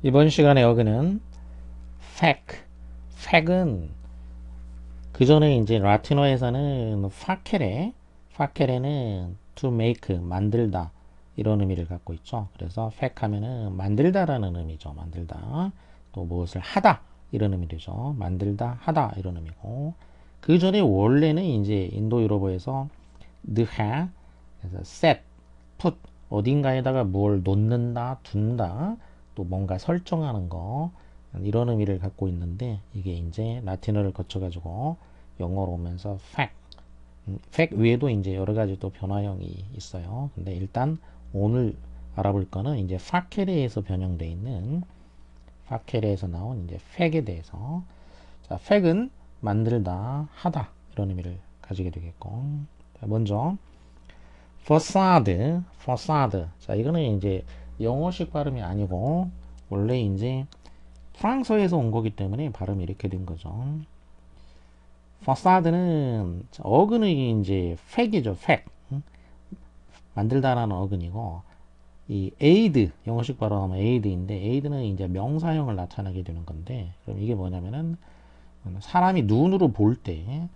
이번 시간의 어근은 fac. fac은 그 전에 이제 라틴어에서는 facere는 to make, 만들다 이런 의미를 갖고 있죠. 그래서 fac 하면은 만들다라는 의미죠. 만들다. 또 무엇을 하다 이런 의미죠. 만들다, 하다 이런 의미고. 그 전에 원래는 이제 인도 유럽어에서 드하, 그래서 set, put, 어딘가에다가 뭘 놓는다, 둔다, 또 뭔가 설정하는 거 이런 의미를 갖고 있는데 이게 이제 라틴어를 거쳐가지고 영어로 오면서 fact 외에도 이제 여러 가지 또 변화형이 있어요. 근데 일단 오늘 알아볼 거는 이제 파케레에서 변형되어 있는 파케레에서 나온 이제 fact에 대해서. 자, fact은 만들다, 하다 이런 의미를 가지게 되겠고. 자, 먼저 facade. 자, 이거는 이제 영어식 발음이 아니고 원래 이제 프랑스어에서 온 거기 때문에 발음이 이렇게 된 거죠. facade는 어근이 이제 fact이죠. fact. 만들다라는 어근이고, 이 aid, 영어식 발음하면 aid인데 aid는 이제 명사형을 나타내게 되는 건데, 그럼 이게 뭐냐면은 사람이 눈으로 볼 때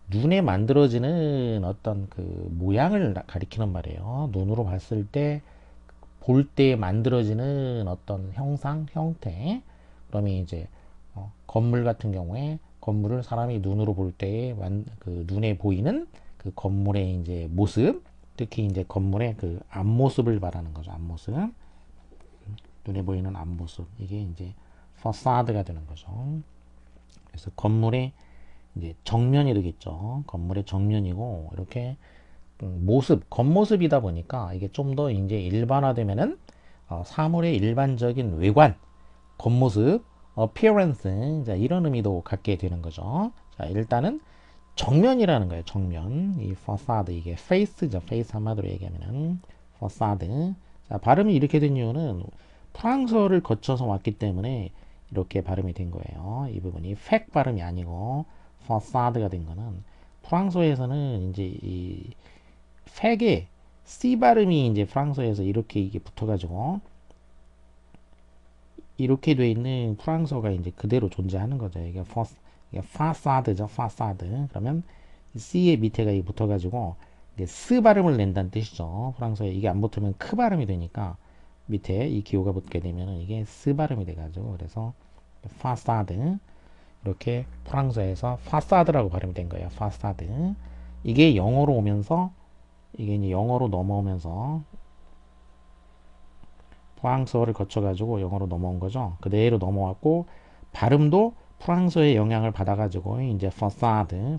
눈에 만들어지는 어떤 그 모양을 가리키는 말이에요. 눈으로 봤을 때 볼 때 만들어지는 어떤 형상, 형태. 그러면 이제 건물 같은 경우에 건물을 사람이 눈으로 볼 때에 그 눈에 보이는 그 건물의 이제 모습, 특히 이제 건물의 그 앞모습을 말하는 거죠. 앞모습, 눈에 보이는 앞모습. 이게 이제 파사드가 되는 거죠. 그래서 건물의 이제 정면이 되겠죠. 건물의 정면이고 이렇게 모습, 겉모습이다 보니까 이게 좀 더 이제 일반화되면은 사물의 일반적인 외관, 겉모습, appearance, 자, 이런 의미도 갖게 되는 거죠. 자, 일단은 정면이라는 거예요. 정면. 이 facade, 이게 face죠. face 한마디로 얘기하면은 facade. 자, 발음이 이렇게 된 이유는 프랑스어를 거쳐서 왔기 때문에 이렇게 발음이 된 거예요. 이 부분이 fac 발음이 아니고 facade가 된 거는 프랑스어에서는 이제 이 fac의 C 발음이 이제 프랑스어에서 이렇게 이게 붙어가지고 이렇게 돼 있는 프랑스어가 이제 그대로 존재하는 거죠. 이게 파사드죠, 파사드. 그러면 C의 밑에가 이 붙어가지고 이게 스 발음을 낸다는 뜻이죠. 프랑스어에 이게 안 붙으면 크 발음이 되니까 밑에 이 기호가 붙게 되면 이게 스 발음이 돼가지고 그래서 파사드, 이렇게 프랑스어에서 파사드라고 발음이 된 거예요. 파사드. 이게 영어로 오면서 이게 이제 영어로 넘어오면서 프랑스어를 거쳐가지고 영어로 넘어온 거죠. 그대로 넘어왔고 발음도 프랑스어의 영향을 받아가지고 이제 퍼사드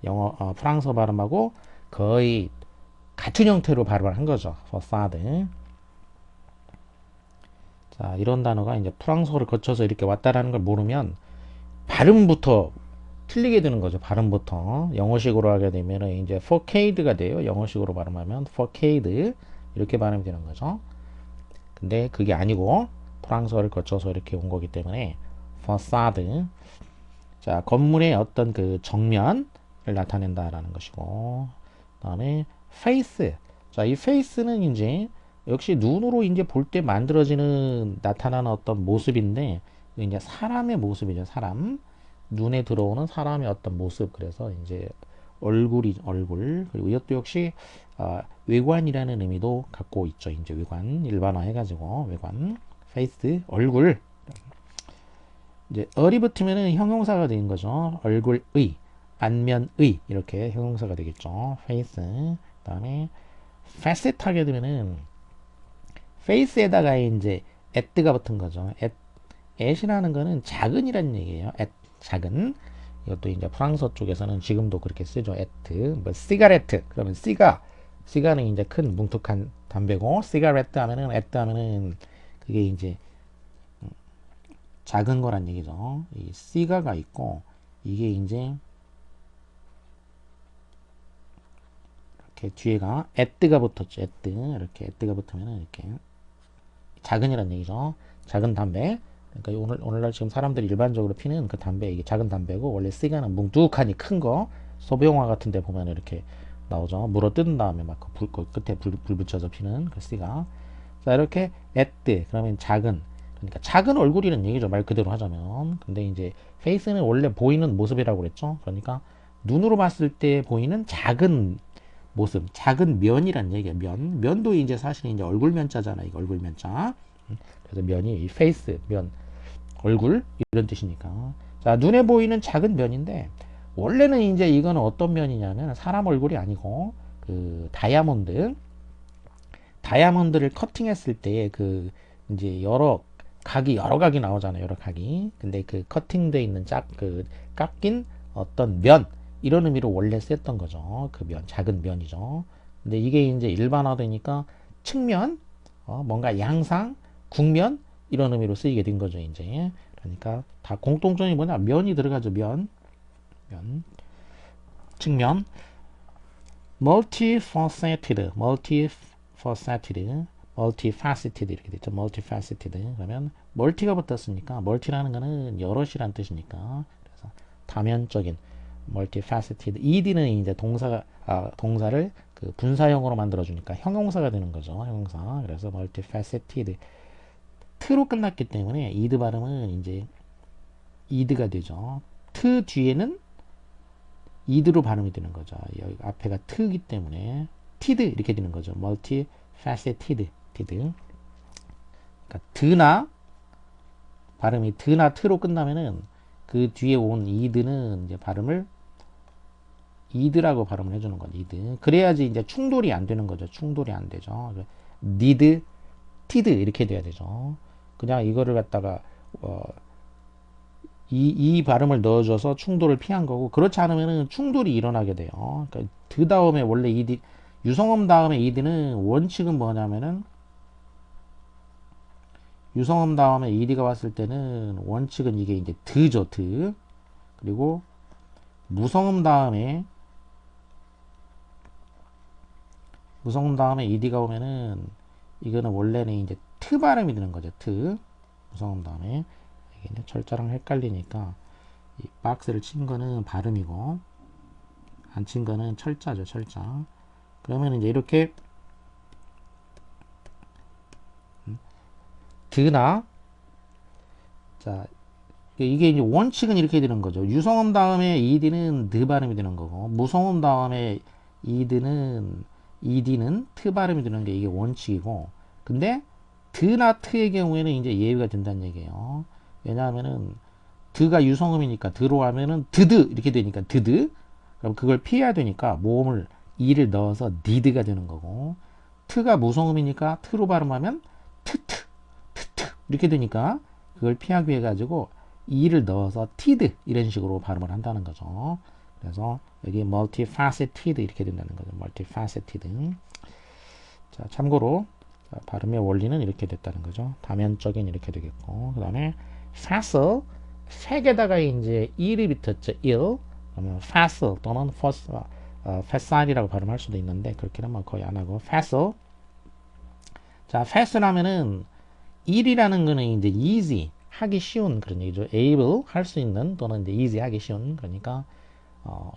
영어 프랑스어 발음하고 거의 같은 형태로 발음을 한 거죠. 퍼사드. 자, 이런 단어가 이제 프랑스어를 거쳐서 이렇게 왔다라는 걸 모르면 발음부터 틀리게 되는 거죠. 발음부터 영어식으로 하게 되면 이제 forcade가 돼요. 영어식으로 발음하면 forcade 이렇게 발음이 되는 거죠. 근데 그게 아니고 프랑스어를 거쳐서 이렇게 온 거기 때문에 facade. 자, 건물의 어떤 그 정면을 나타낸다라는 것이고, 그다음에 face. 자, 이 face는 이제 역시 눈으로 이제 볼 때 만들어지는 나타나는 어떤 모습인데 이제 사람의 모습이죠. 사람, 눈에 들어오는 사람의 어떤 모습. 그래서 이제 얼굴. 그리고 이것도 역시 외관이라는 의미도 갖고 있죠. 이제 외관 일반화 해가지고 외관, 페이스, 얼굴. 이제 얼이 붙으면은 형용사가 되는 거죠. 얼굴의, 안면의 이렇게 형용사가 되겠죠. 페이스. 그다음에 facet 하게 되면은 페이스에다가 이제 at가 붙은 거죠. at이라는 거는 작은이라는 얘기예요. 작은. 이것도 이제 프랑스어 쪽에서는 지금도 그렇게 쓰죠. 뭐 시가레트. 그러면 시가는 이제 큰 뭉툭한 담배고, 시가레트 하면은 그게 이제 작은 거란 얘기죠. 이 시가가 있고 이게 이제 이렇게 뒤에가 at가 붙었죠. 이렇게 at가 붙으면은 이렇게 작은이란 얘기죠. 작은 담배. 그러니까 오늘날 지금 사람들이 일반적으로 피는 그 담배, 이게 작은 담배고, 원래 시가는 뭉툭하니 큰 거, 소비영화 같은 데 보면 이렇게 나오죠. 물어 뜯은 다음에 막 그 끝에 불 붙여서 피는 그 시가. 자, 이렇게 그러면 작은. 그러니까 작은 얼굴이라는 얘기죠. 말 그대로 하자면. 근데 이제 face는 원래 보이는 모습이라고 그랬죠. 그러니까 눈으로 봤을 때 보이는 작은 모습, 작은 면이란 얘기야. 면도 이제 사실 이제 얼굴 면자잖아. 이거 얼굴 면자. 그래서 면이 face, 면, 얼굴 이런 뜻이니까. 자, 눈에 보이는 작은 면인데 원래는 이제 이거는 어떤 면이냐면 사람 얼굴이 아니고 그 다이아몬드를 커팅했을 때 그 이제 여러 각이 나오잖아요. 여러 각이. 근데 그 커팅돼 있는 그 깎인 어떤 면 이런 의미로 원래 썼던 거죠. 그 면, 작은 면이죠. 근데 이게 이제 일반화되니까 측면, 뭔가 양상, 국면 이런 의미로 쓰이게 된 거죠. 이제 그러니까 다 공통점이 뭐냐? 면이 들어가죠. 면, 측면, multifaceted 이렇게 되죠. multifaceted 그러면 멀티가 붙었으니까 멀티라는 거는 여럿이란 뜻이니까 그래서 다면적인 multifaceted ed는 이제 동사를 그 분사형으로 만들어 주니까 형용사가 되는 거죠. 형용사. 그래서 multifaceted t로 끝났기 때문에 ed 발음은 이제 ed가 되죠. t 뒤에는 ed로 발음이 되는 거죠. 여기 앞에가 t이기 때문에 tid 이렇게 되는 거죠. multifaceted 그러니까 드나 발음이 드나 트로 끝나면은 그 뒤에 온 ed는 이제 발음을 ed라고 발음을 해주는 거죠. ed. 그래야지 이제 충돌이 안 되는 거죠. 충돌이 안 되죠. did, tid 이렇게 돼야 되죠. 그냥 이거를 갖다가 이 발음을 넣어줘서 충돌을 피한 거고 그렇지 않으면 충돌이 일어나게 돼요. 그러니까 드 다음에 원래 ed 유성음 다음에 ed는 원칙은 뭐냐면은 유성음 다음에 ed가 왔을 때는 원칙은 이게 이제 드죠. 드. 그리고 무성음 다음에 ed가 오면은 이거는 원래는 이제 트 발음이 되는 거죠. 트. 무성음 다음에 이게 철자랑 헷갈리니까 이 박스를 친 거는 발음이고 안 친 거는 철자죠. 철자. 그러면 이제 이렇게 드나 자 이게 이제 원칙은 이렇게 되는 거죠. 유성음 다음에 ed는 드 발음이 되는 거고 무성음 다음에 ed는 트 발음이 되는 게 이게 원칙이고 근데 드나 트의 경우에는 이제 예외가 된다는 얘기예요. 왜냐하면은 드가 유성음이니까 드로 하면은 드드 이렇게 되니까 드드 그럼 그걸 피해야 되니까 모음을 e를 넣어서 did가 되는 거고 트가 무성음이니까 트로 발음하면 트트 이렇게 되니까 그걸 피하기 위해 가지고 e를 넣어서 tid 이런 식으로 발음을 한다는 거죠. 그래서 여기 multifaceted 이렇게 된다는 거죠. multifaceted. 자, 참고로 발음의 원리는 이렇게 됐다는 거죠. 다면적인 이렇게 되겠고 그 다음에 facile 색에다가 이제 일이 붙었죠. 일 그러면 facile 또는 facile이라고 발음할 수도 있는데 그렇게는 뭐 거의 안 하고 facile. 자, facile 하면은 일이라는 거는 이제 easy 하기 쉬운 그런 얘기죠. able 할 수 있는 또는 이제 easy 하기 쉬운 그러니까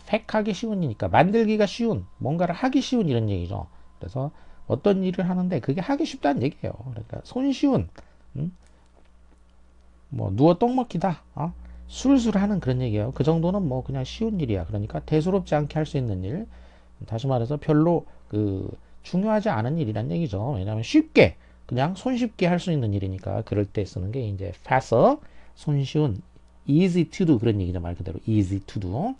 팩하기 쉬운이니까 만들기가 쉬운 뭔가를 하기 쉬운 이런 얘기죠. 그래서 어떤 일을 하는데 그게 하기 쉽다는 얘기예요. 그러니까 손쉬운 뭐 누워 떡 먹기다 술술 하는 그런 얘기예요. 그 정도는 뭐 그냥 쉬운 일이야. 그러니까 대수롭지 않게 할 수 있는 일 다시 말해서 별로 그 중요하지 않은 일이란 얘기죠. 왜냐하면 쉽게 그냥 손쉽게 할 수 있는 일이니까 그럴 때 쓰는 게 이제 facile 손쉬운 easy to do 그런 얘기죠. 말 그대로 easy to do.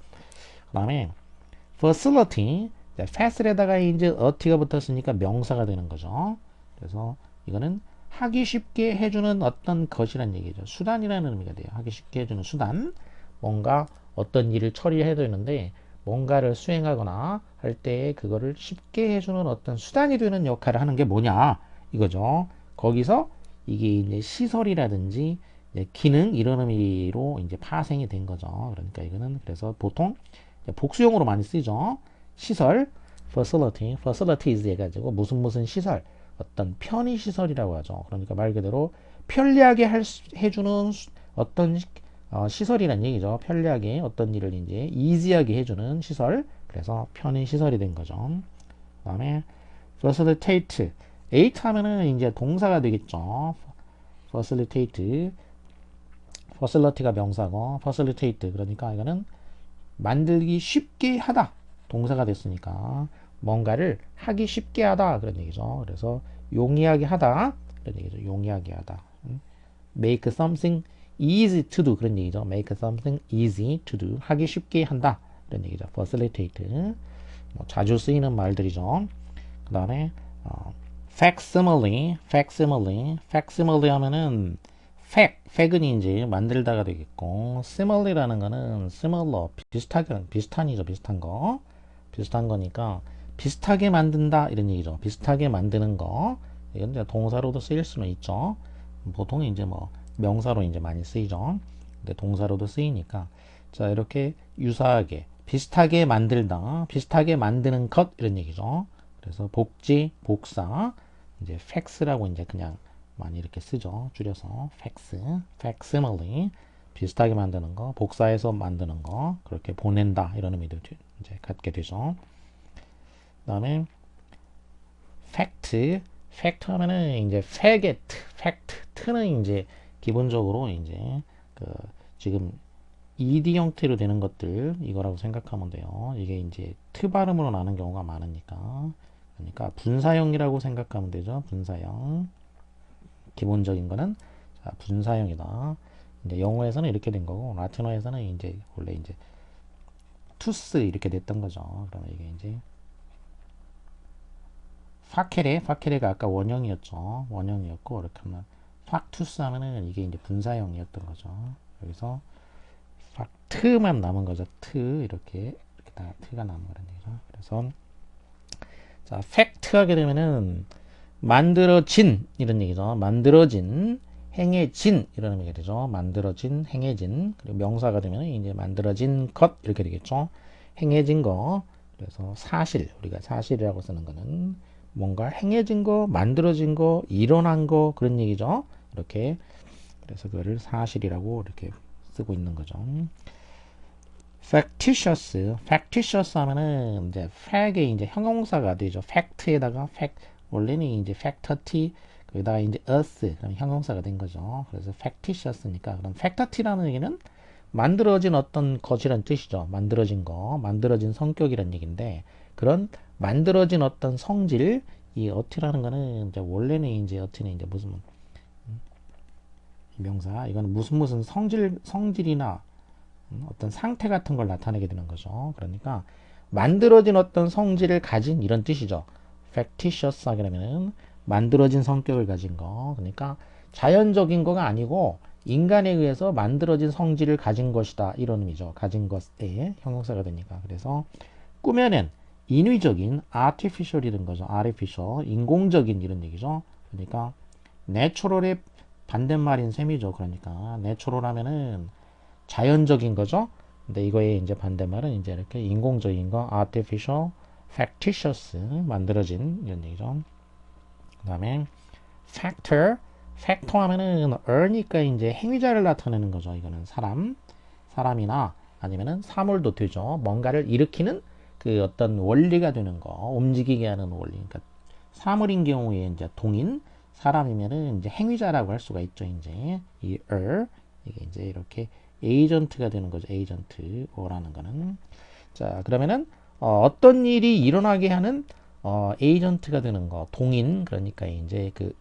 그 다음에 facility facil에다가 이제 어티가 붙었으니까 명사가 되는 거죠. 그래서 이거는 하기 쉽게 해주는 어떤 것이란 얘기죠. 수단이라는 의미가 돼요. 하기 쉽게 해주는 수단. 뭔가 어떤 일을 처리해야 되는데 뭔가를 수행하거나 할 때 그거를 쉽게 해주는 어떤 수단이 되는 역할을 하는 게 뭐냐 이거죠. 거기서 이게 이제 시설이라든지 이제 기능 이런 의미로 이제 파생이 된 거죠. 그러니까 이거는 그래서 보통 복수용으로 많이 쓰이죠. 시설, facilities 해가지고 무슨 시설, 어떤 편의 시설이라고 하죠. 그러니까 말 그대로 편리하게 해주는 어떤 시설이란 얘기죠. 편리하게 어떤 일을 이제 easy하게 해주는 시설. 그래서 편의 시설이 된 거죠. 그 다음에 facilitate, ate 하면은 이제 동사가 되겠죠. facilitate, facility가 명사고 facilitate 그러니까 이거는 만들기 쉽게 하다 동사가 됐으니까 뭔가를 하기 쉽게 하다 그런 얘기죠. 그래서 용이하게 하다 그런 얘기죠. 용이하게 하다. make something easy to do 그런 얘기죠. make something easy to do 하기 쉽게 한다 그런 얘기죠. facilitate 뭐 자주 쓰이는 말들이죠. 그 다음에 facsimile, facsimile, facsimile 하면은 fac은 이제 만들다가 되겠고 simile라는 거는 similar 비슷하게 비슷한이죠. 비슷한 거 비슷한 거니까 비슷하게 만든다 이런 얘기죠. 비슷하게 만드는 거 이건 이제 동사로도 쓰일 수는 있죠. 보통 이제 뭐 명사로 이제 많이 쓰이죠. 근데 동사로도 쓰이니까 자 이렇게 유사하게 비슷하게 만들다 비슷하게 만드는 것 이런 얘기죠. 그래서 복지 복사 이제 facts라고 이제 그냥 많이 이렇게 쓰죠. 줄여서 facts, facsimile 비슷하게 만드는 거, 복사해서 만드는 거 그렇게 보낸다 이런 의미도 이제 갖게 되죠. 그다음에 fact, fact 하면은 이제 fact, fact는 이제 기본적으로 이제 그 지금 ed 형태로 되는 것들 이거라고 생각하면 돼요. 이게 이제 트 발음으로 나는 경우가 많으니까 그러니까 분사형이라고 생각하면 되죠. 분사형. 기본적인 거는 자, 분사형이다. 이제 영어에서는 이렇게 된 거고 라틴어에서는 이제 원래 이제 투스 이렇게 됐던 거죠. 그러면 이게 이제 파케레가 아까 원형이었죠. 원형이었고 이렇게 하면 팍투스 하면은 이게 이제 분사형이었던 거죠. 여기서 팍트만 남은 거죠. 이렇게 다 트가 남은 거라는 얘기죠. 그래서 자 팩트 하게 되면은 만들어진 이런 얘기죠. 만들어진 행해진 이런 의미가 되죠. 만들어진 행해진 그리고 명사가 되면 이제 만들어진 것 이렇게 되겠죠. 행해진 거 그래서 사실 우리가 사실이라고 쓰는 거는 뭔가 행해진 거 만들어진 거 일어난 거 그런 얘기죠. 이렇게 그래서 그거를 사실이라고 이렇게 쓰고 있는 거죠. factitious 하면은 이제 fact의 이제 형용사가 되죠. fact에다가 원래는 이제 factity 거기다가 이제 us 그럼 형용사가 된 거죠. 그래서 factitious니까 그럼 fact이라는 얘기는 만들어진 어떤 것이란 뜻이죠. 만들어진 거, 만들어진 성격이란 얘기인데 그런 만들어진 어떤 성질 이 어티라는 거는 이제 원래는 이제 어티는 이제 무슨 명사 이거는 무슨 성질이나 어떤 상태 같은 걸 나타내게 되는 거죠. 그러니까 만들어진 어떤 성질을 가진 이런 뜻이죠. factitious 하게 되면은 만들어진 성격을 가진 거. 그러니까 자연적인 거가 아니고 인간에 의해서 만들어진 성질을 가진 것이다. 이런 의미죠. 가진 것에 형용사가 되니까. 그래서 꾸며낸 인위적인 artificial 이런 거죠. artificial 인공적인 이런 얘기죠. 그러니까 natural의 반대말인 셈이죠. 그러니까 natural 하면은 자연적인 거죠. 근데 이거의 이제 반대말은 이제 이렇게 인공적인 거 artificial, factitious 만들어진 이런 얘기죠. 그 다음에 factor 하면은 ear니까 이제 행위자를 나타내는 거죠. 이거는 사람이나 아니면은 사물도 되죠. 뭔가를 일으키는 그 어떤 원리가 되는 거, 움직이게 하는 원리. 그러니까 사물인 경우에 이제 동인, 사람이면은 이제 행위자라고 할 수가 있죠. 이제 이 이게 이제 이렇게 에이전트가 되는 거죠. 에이전트라는 거는. 자, 그러면은 어떤 일이 일어나게 하는 에이전트가 되는 거, 동인, 그러니까 이제 그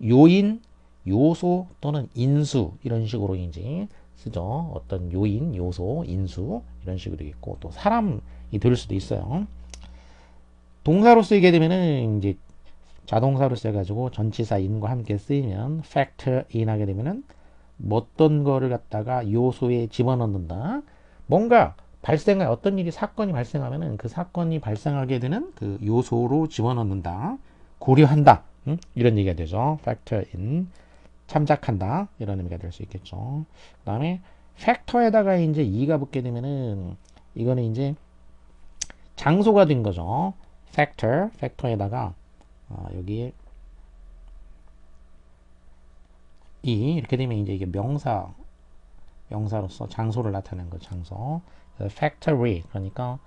요인, 요소 또는 인수 이런 식으로 이제 쓰죠. 어떤 요인, 요소, 인수 이런 식으로 있고 또 사람이 될 수도 있어요. 동사로 쓰이게 되면은 이제 자동사로 써가지고 전치사 in과 함께 쓰이면 factor in 하게 되면은 어떤 거를 갖다가 요소에 집어넣는다. 뭔가 어떤 일이 사건이 발생하면은 그 사건이 발생하게 되는 그 요소로 집어넣는다. 고려한다. 이런 얘기가 되죠. factor in 참작한다. 이런 의미가 될 수 있겠죠. 그 다음에 factor에다가 이제 e가 붙게 되면은 이거는 이제 장소가 된 거죠. factor에다가 여기에 이렇게 되면 이제 이게 명사로서 장소를 나타내는 거 장소. factory 그러니까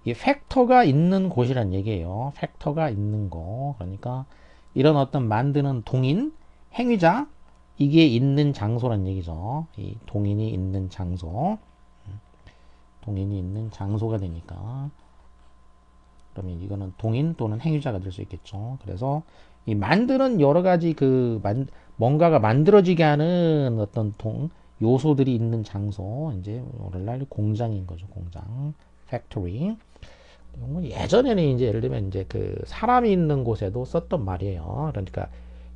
이 팩터가 있는 곳이란 얘기예요. 팩터가 있는 곳. 그러니까 이런 어떤 만드는 동인, 행위자, 이게 있는 장소란 얘기죠. 이 동인이 있는 장소. 동인이 있는 장소가 되니까 그러면 이거는 동인 또는 행위자가 될 수 있겠죠. 그래서 이 만드는 여러 가지 뭔가가 만들어지게 하는 어떤 요소들이 있는 장소, 이제 오늘날 공장인 거죠. 공장, factory. 예전에는 이제 예를 들면 이제 그 사람이 있는 곳에도 썼던 말이에요. 그러니까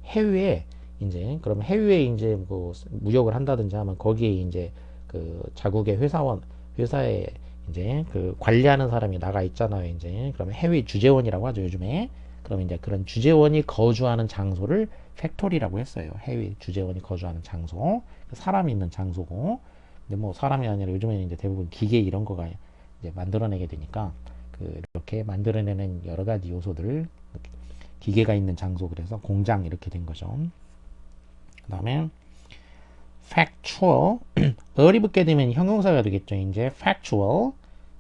해외에 이제 그럼 해외에 이제 뭐 무역을 한다든지 하면 거기에 이제 그 자국의 회사에 이제 그 관리하는 사람이 나가 있잖아요. 이제 그러면 해외 주재원이라고 하죠. 요즘에. 그럼 이제 그런 주재원이 거주하는 장소를 팩토리라고 했어요. 해외 주재원이 거주하는 장소, 사람이 있는 장소고. 근데 뭐 사람이 아니라 요즘에는 이제 대부분 기계 이런 거가 이제 만들어내게 되니까 이렇게 만들어내는 여러 가지 요소들 기계가 있는 장소 그래서 공장 이렇게 된 거죠. 그 다음에 factual 을이 붙게 되면 형용사가 되겠죠. 이제 factual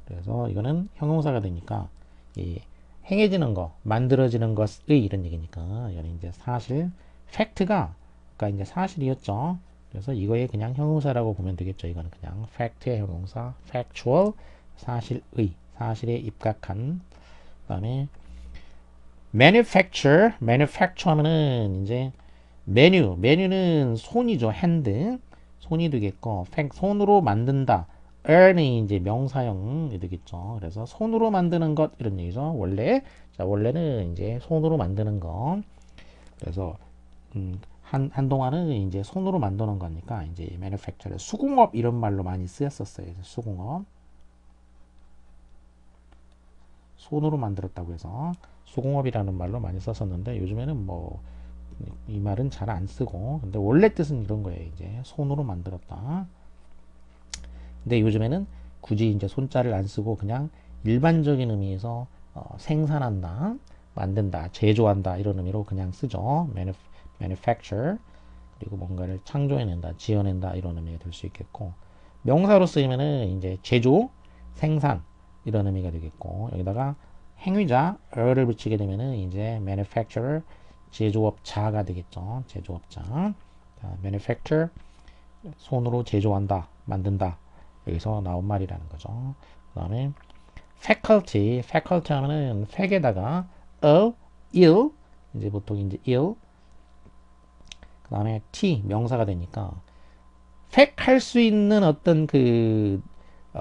그래서 이거는 형용사가 되니까 이 행해지는 거, 만들어지는 것의 이런 얘기니까 이거는 이제 사실 팩트가 아까 이제 사실이었죠. 그래서 이거에 그냥 형용사라고 보면 되겠죠. 이거는 그냥 fact의 형용사, factual 사실에 입각한. 그다음에 manufacture 하면은 이제 메뉴는 손이죠. 손이 되겠고 손으로 만든다. earn이 이제 명사형이 되겠죠. 그래서 손으로 만드는 것 이런 얘기죠. 원래는 이제 손으로 만드는 거. 그래서 한동안은 이제 손으로 만드는 거니까 이제 manufacture 수공업 이런 말로 많이 쓰였었어요. 수공업. 손으로 만들었다고 해서 수공업이라는 말로 많이 썼었는데 요즘에는 뭐 이 말은 잘 안 쓰고 근데 원래 뜻은 이런 거예요. 이제 손으로 만들었다. 근데 요즘에는 굳이 이제 손자를 안 쓰고 그냥 일반적인 의미에서 생산한다, 만든다, 제조한다 이런 의미로 그냥 쓰죠. manufacture 그리고 뭔가를 창조해낸다, 지어낸다 이런 의미가 될 수 있겠고 명사로 쓰이면은 이제 제조, 생산 이런 의미가 되겠고 여기다가 행위자 를 붙이게 되면은 이제 manufacturer 제조업자가 되겠죠. 제조업자. manufacture 손으로 제조한다, 만든다. 여기서 나온 말이라는 거죠. 그 다음에 faculty 하면은 fac에다가 ill 이제 보통 이제 ill 그 다음에 t 명사가 되니까 fact 할 수 있는 어떤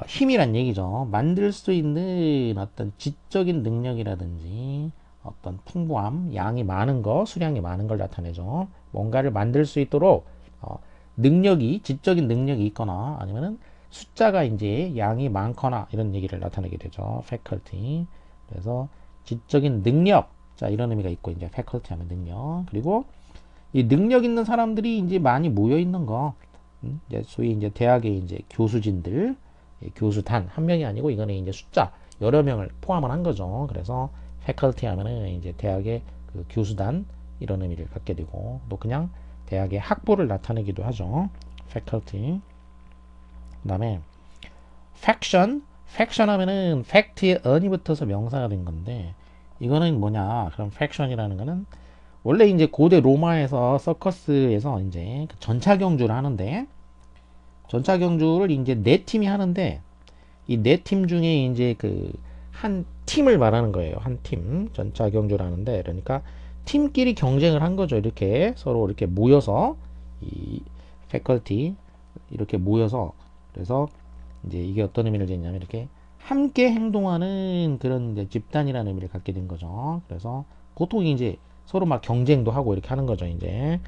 힘이란 얘기죠. 만들 수 있는 어떤 지적인 능력이라든지 어떤 풍부함, 양이 많은 거, 수량이 많은 걸 나타내죠. 뭔가를 만들 수 있도록 지적인 능력이 있거나 아니면은 숫자가 이제 양이 많거나 이런 얘기를 나타내게 되죠. faculty. 그래서 지적인 능력. 자, 이런 의미가 있고 이제 faculty 하면 능력. 그리고 이 능력 있는 사람들이 이제 많이 모여 있는 거. 이제 소위 이제 대학의 이제 교수진들, 교수단 한 명이 아니고 이거는 이제 숫자 여러 명을 포함을 한 거죠. 그래서 faculty 하면은 이제 대학의 그 교수단 이런 의미를 갖게 되고 또 그냥 대학의 학부를 나타내기도 하죠. faculty. 그 다음에 faction 하면은 fact에 on이 붙어서 명사가 된 건데 이거는 뭐냐? 그럼 faction이라는 거는 원래 이제 고대 로마에서 서커스에서 이제 전차 경주를 하는데 전차 경주를 이제 네 팀이 하는데 이 네 팀 중에 이제 한 팀을 말하는 거예요. 한 팀 전차 경주를 하는데 그러니까 팀끼리 경쟁을 한 거죠. 이렇게 서로 이렇게 모여서 이 패컬티 이렇게 모여서 그래서 이제 이게 어떤 의미를 지냐면 이렇게 함께 행동하는 그런 이제 집단이라는 의미를 갖게 된 거죠. 그래서 보통 이제 서로 막 경쟁도 하고 이렇게 하는 거죠. 이제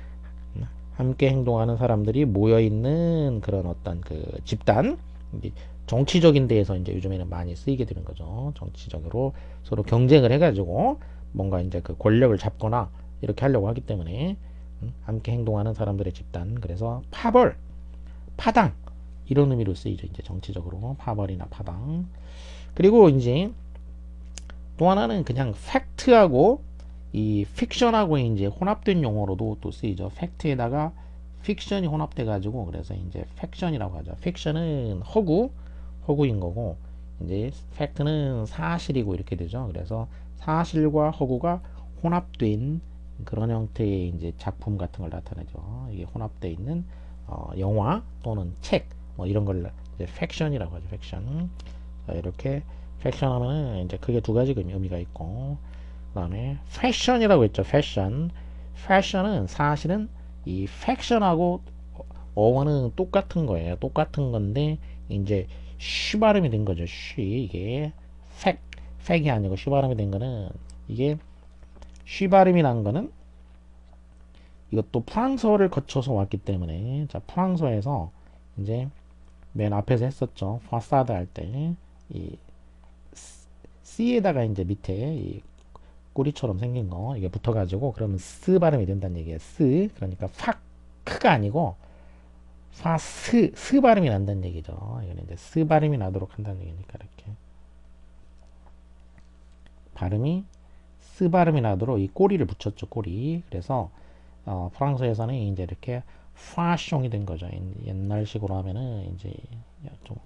함께 행동하는 사람들이 모여 있는 그런 어떤 집단, 정치적인 데에서 이제 요즘에는 많이 쓰이게 되는 거죠. 정치적으로 서로 경쟁을 해가지고 뭔가 이제 권력을 잡거나 이렇게 하려고 하기 때문에 함께 행동하는 사람들의 집단. 그래서 파당 이런 의미로 쓰이죠. 이제 정치적으로 파벌이나 파당. 그리고 이제 또 하나는 그냥 팩트하고 이 픽션하고 이제 혼합된 용어로도 또 쓰이죠. 팩트에다가 픽션이 혼합돼 가지고 그래서 이제 팩션이라고 하죠. 픽션은 허구인 거고 이제 팩트는 사실이고 이렇게 되죠. 그래서 사실과 허구가 혼합된 그런 형태의 이제 작품 같은 걸 나타내죠. 이게 혼합되어 있는 영화 또는 책 뭐 이런 걸 이제 팩션이라고 하죠. 팩션. 자, 이렇게 팩션 하면은 이제 크게 두 가지 의미가 있고, 그다음에 패션이라고 했죠. 패션. 패션은 사실은 이 팩션하고 어원은 똑같은 거예요. 똑같은 건데 이제 쉬 발음이 된 거죠. 쉬. 이게 팩이 아니고 쉬 발음이 된 거는, 이게 쉬 발음이 난 거는 이것도 프랑스어를 거쳐서 왔기 때문에, 자, 프랑스어에서 이제 맨 앞에서 했었죠. 파사드 할 때 이 C에다가 이제 밑에 이 꼬리처럼 생긴 거 이게 붙어가지고 그러면 스 발음이 된다는 얘기예요. 스. 그러니까 크가 아니고 스 발음이 난다는 얘기죠. 이거는 이제 스 발음이 나도록 한다는 얘기니까 이렇게 발음이 스 발음이 나도록 이 꼬리를 붙였죠. 꼬리. 그래서 프랑스에서는 이제 이렇게 파숑이 된 거죠. 옛날식으로 하면은 이제 좀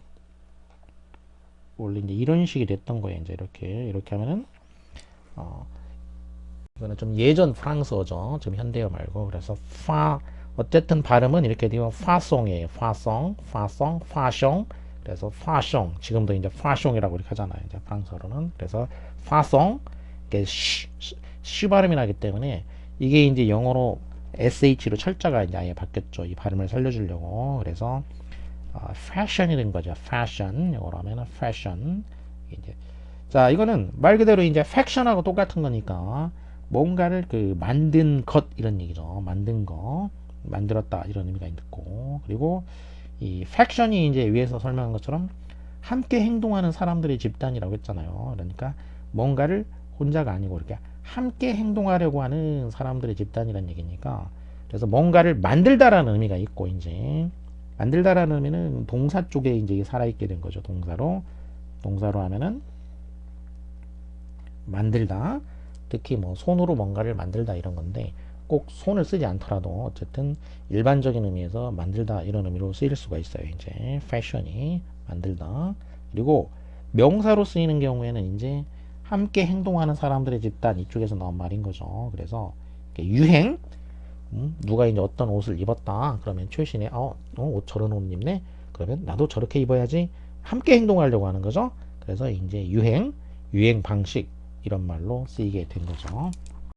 원래 이제 이런 식이 됐던 거예요. 이제 이렇게 하면은 이거는 좀 예전 프랑스어죠. 지금 현대어 말고. 그래서 어쨌든 발음은 이렇게 되면 파송이에요. 파숑. 그래서 파숑. 지금도 이제 파숑이라고 이렇게 하잖아요. 이제 프랑스어로는. 그래서 파송. 이게 쉬 발음이 나기 때문에 이게 이제 영어로 sh로 철자가 이제 아예 바뀌었죠. 이 발음을 살려주려고. 그래서 패션이 된 거죠. 패션. 영어로 하면은 패션. 이제 자, 이거는 말 그대로 이제 팩션하고 똑같은 거니까 뭔가를 그 만든 것 이런 얘기죠. 만든 거, 만들었다 이런 의미가 있고, 그리고 이 팩션이 이제 위에서 설명한 것처럼 함께 행동하는 사람들의 집단이라고 했잖아요. 그러니까 뭔가를 혼자가 아니고 이렇게 함께 행동하려고 하는 사람들의 집단이라는 얘기니까, 그래서 뭔가를 만들다라는 의미가 있고, 이제 만들다라는 의미는 동사 쪽에 이제 살아있게 된 거죠. 동사로 하면은 만들다, 특히 뭐 손으로 뭔가를 만들다 이런 건데, 꼭 손을 쓰지 않더라도 어쨌든 일반적인 의미에서 만들다 이런 의미로 쓰일 수가 있어요. 이제 패션이 만들다. 그리고 명사로 쓰이는 경우에는 이제 함께 행동하는 사람들의 집단, 이쪽에서 나온 말인 거죠. 그래서 유행, 누가 이제 어떤 옷을 입었다 그러면 최신의 옷 저런 옷 입네, 그러면 나도 저렇게 입어야지, 함께 행동하려고 하는 거죠. 그래서 이제 유행 방식 이런 말로 쓰이게 된 거죠.